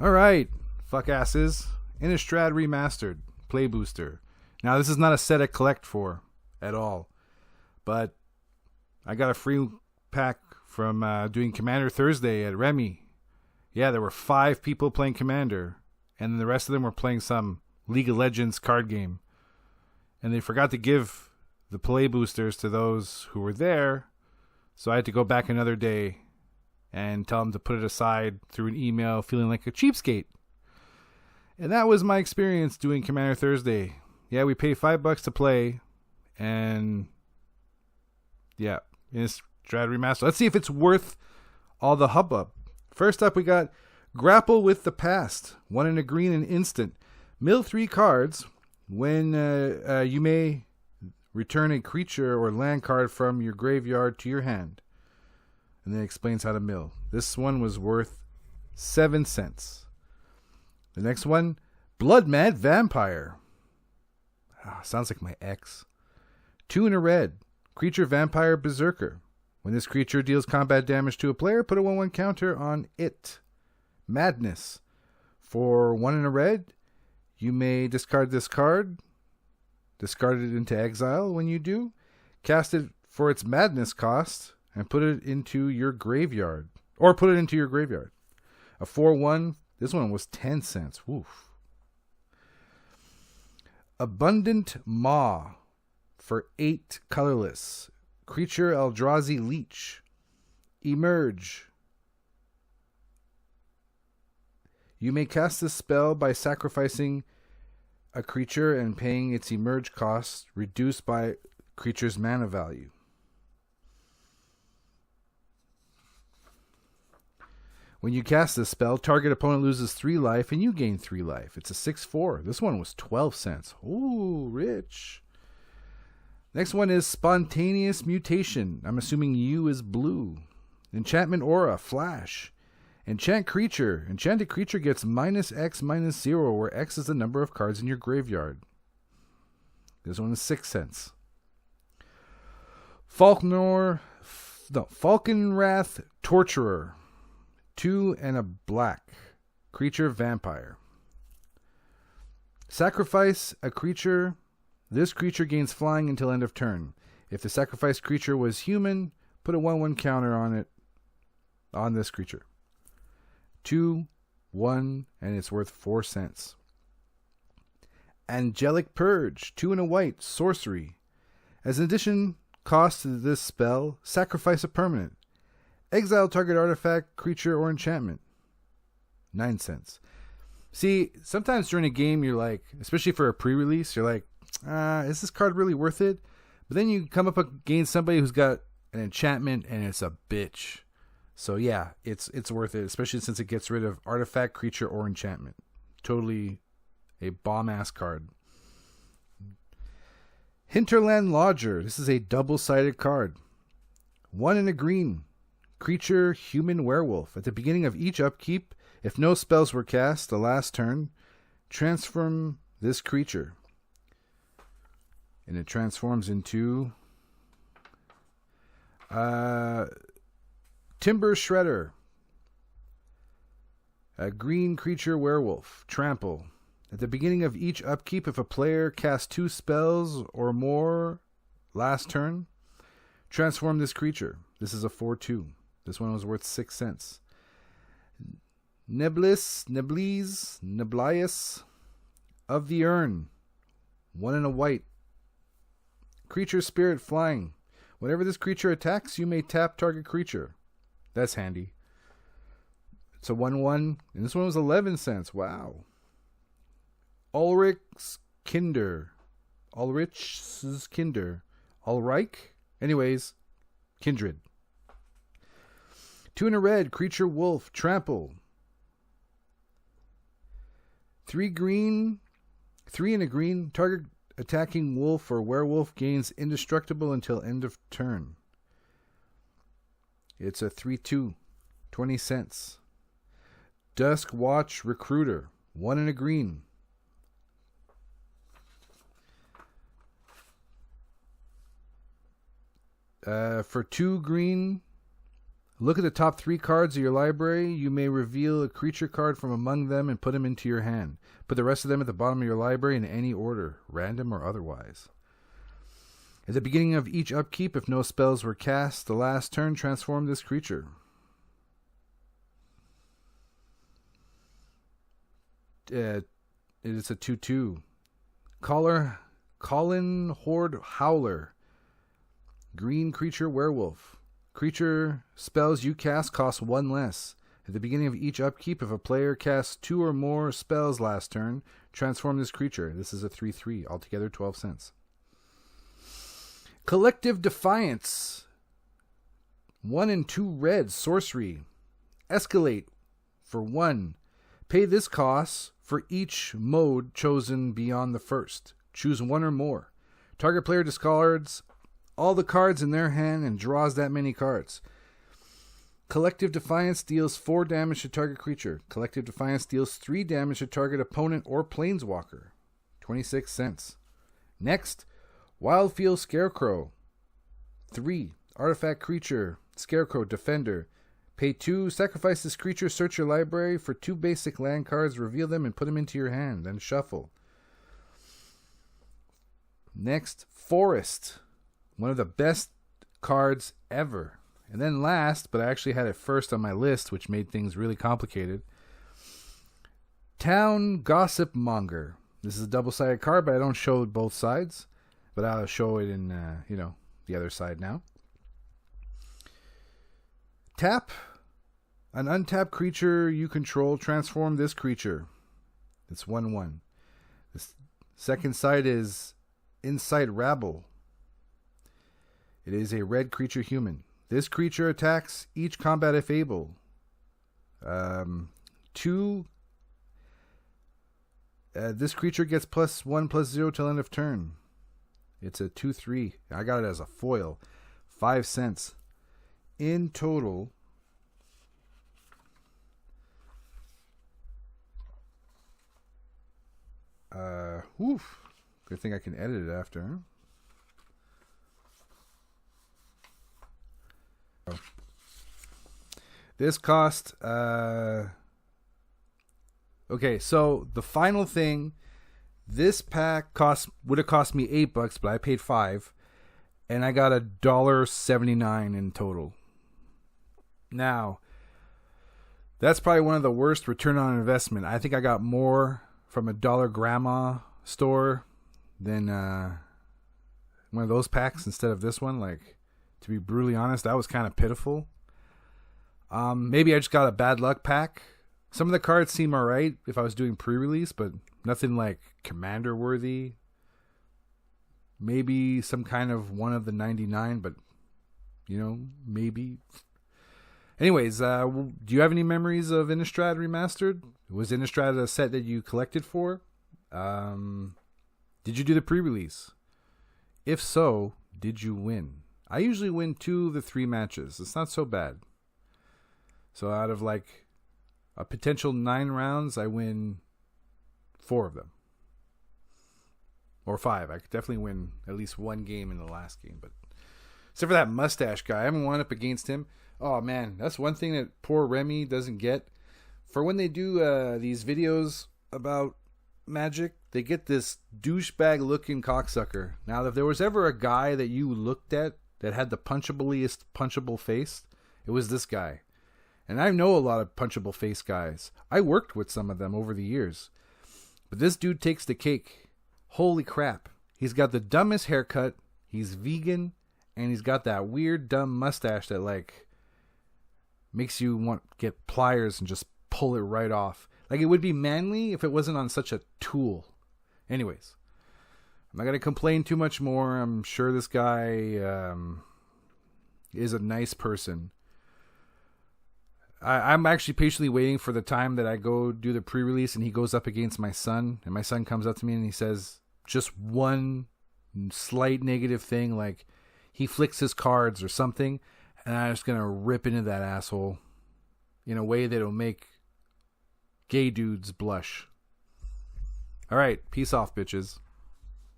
Alright, fuck asses. Innistrad Remastered. Play Booster. Now, this is not a set I collect for at all. But I got a free pack from doing Commander Thursday at Remy. Yeah, there were 5 people playing Commander. And then the rest of them were playing some League of Legends card game. And they forgot to give the play boosters to those who were there. So I had to go back another day and tell them to put it aside through an email, feeling like a cheapskate. And that was my experience doing Commander Thursday. Yeah, we pay $5 to play. And yeah, Innistrad Remastered. Let's see if it's worth all the hubbub. First up, we got Grapple with the Past. 1 in a green and instant. Mill 3 cards when you may return a creature or land card from your graveyard to your hand. And then it explains how to mill. This one was worth 7 cents. The next one, Blood Mad Vampire. Sounds like my ex. 2 in a red. Creature Vampire Berserker. When this creature deals combat damage to a player, put a 1/1 counter on it. Madness. For 1 in a red, you may discard this card. Discard it into exile when you do. Cast it for its madness cost and put it into your graveyard. Or put it into your graveyard. A 4/1. This one was 10 cents. Woof. Abundant Maw. For 8 colorless. Creature Eldrazi Leech. Emerge. You may cast this spell by sacrificing a creature and paying its emerge cost reduced by creature's mana value. When you cast this spell, target opponent loses 3 life and you gain 3 life. It's a 6/4. This one was 12 cents. Ooh, rich. Next one is Spontaneous Mutation. I'm assuming U is blue. Enchantment Aura, Flash. Enchanted creature gets -X/-0, where X is the number of cards in your graveyard. This one is 6 cents. Falconwrath Torturer. 2 and a black. Creature Vampire. Sacrifice a creature. This creature gains flying until end of turn. If the sacrificed creature was human, put a 1/1 counter on it, on this creature. 2, 1, and it's worth 4 cents. Angelic Purge, 2 and a white, sorcery. As an addition cost to this spell, sacrifice a permanent. Exile target artifact, creature, or enchantment. 9 cents. See, sometimes during a game, you're like, especially for a pre-release, you're like, is this card really worth it? But then you come up against somebody who's got an enchantment and it's a bitch. So yeah, it's worth it, especially since it gets rid of artifact, creature, or enchantment. Totally a bomb-ass card. Hinterland Lodger. This is a double-sided card. 1 in a green. Creature, human werewolf. At the beginning of each upkeep, if no spells were cast the last turn, transform this creature. And it transforms into Timber Shredder. A green creature werewolf. Trample. At the beginning of each upkeep, if a player casts 2 spells or more last turn, transform this creature. This is a 4/2. This one was worth 6 cents. Neblius of the Urn. 1 and a white. Creature Spirit Flying. Whenever this creature attacks, you may tap target creature. That's handy. It's a 1/1, and this one was 11 cents. Wow. Ulrich's Kinder. Ulrich? Anyways, Kindred. 2 in a red, creature wolf, trample. 3 in a green, target attacking wolf or werewolf gains indestructible until end of turn. It's a 3/2, 20 cents. Dusk Watch Recruiter, 1 in a green. For 2 green, Look at the top 3 cards of your library. You may reveal a creature card from among them and put them into your hand. Put the rest of them at the bottom of your library in any order, random or otherwise. At the beginning of each upkeep, if no spells were cast, the last turn, transform this creature. It is a 2/2. Colin Horde Howler. Green creature werewolf. Creature spells you cast cost 1 less. At the beginning of each upkeep, if a player casts 2 or more spells last turn, transform this creature. This is a 3/3, altogether 12 cents. Collective Defiance. 1 and 2 red, sorcery. Escalate for 1. Pay this cost for each mode chosen beyond the first. Choose 1 or more. Target player discards all the cards in their hand and draws that many cards. Collective Defiance deals 4 damage to target creature. Collective Defiance deals 3 damage to target opponent or planeswalker. 26 cents. Next, Wildfield Scarecrow. 3. Artifact creature. Scarecrow Defender. Pay 2, sacrifice this creature, search your library for 2 basic land cards, reveal them and put them into your hand, then shuffle. Next, Forest. One of the best cards ever. And then last, but I actually had it first on my list, which made things really complicated. Town Gossip Monger. This is a double-sided card, but I don't show both sides. But I'll show it in, the other side now. Tap. An untapped creature you control, transform this creature. It's 1/1. The second side is Insight Rabble. It is a red creature human. This creature attacks each combat if able. 2. This creature gets +1/+0 till end of turn. It's a 2/3. I got it as a foil. 5 cents. In total, good thing I can edit it after. Huh? This cost, okay, so the final thing, this pack would have cost me $8, but I paid $5, and I got $1.79 in total. Now, that's probably one of the worst return on investment. I think I got more from a Dollar Grandma store than one of those packs instead of this one. Like, to be brutally honest, that was kind of pitiful. Maybe I just got a bad luck pack. Some of the cards seem alright if I was doing pre-release, but nothing like Commander worthy. Maybe some kind of one of the 99, but maybe. Anyways, do you have any memories of Innistrad Remastered? Was Innistrad a set that you collected for? Did you do the pre-release? If so, did you win? I usually win 2 of the 3 matches. It's not so bad. So out of like a potential 9 rounds, I win 4 of them. Or 5. I could definitely win at least 1 game in the last game. But except for that mustache guy, I haven't won up against him. Oh man, that's one thing that poor Remy doesn't get. For when they do these videos about Magic, they get this douchebag looking cocksucker. Now, if there was ever a guy that you looked at that had the punchable face, it was this guy. And I know a lot of punchable face guys. I worked with some of them over the years. But this dude takes the cake. Holy crap. He's got the dumbest haircut. He's vegan. And he's got that weird dumb mustache that like makes you want to get pliers and just pull it right off. Like, it would be manly if it wasn't on such a tool. Anyways, I'm not going to complain too much more. I'm sure this guy is a nice person. I'm actually patiently waiting for the time that I go do the pre-release and he goes up against my son. And my son comes up to me and he says just one slight negative thing, like he flicks his cards or something. And I'm just going to rip into that asshole in a way that'll make gay dudes blush. All right. Peace off, bitches.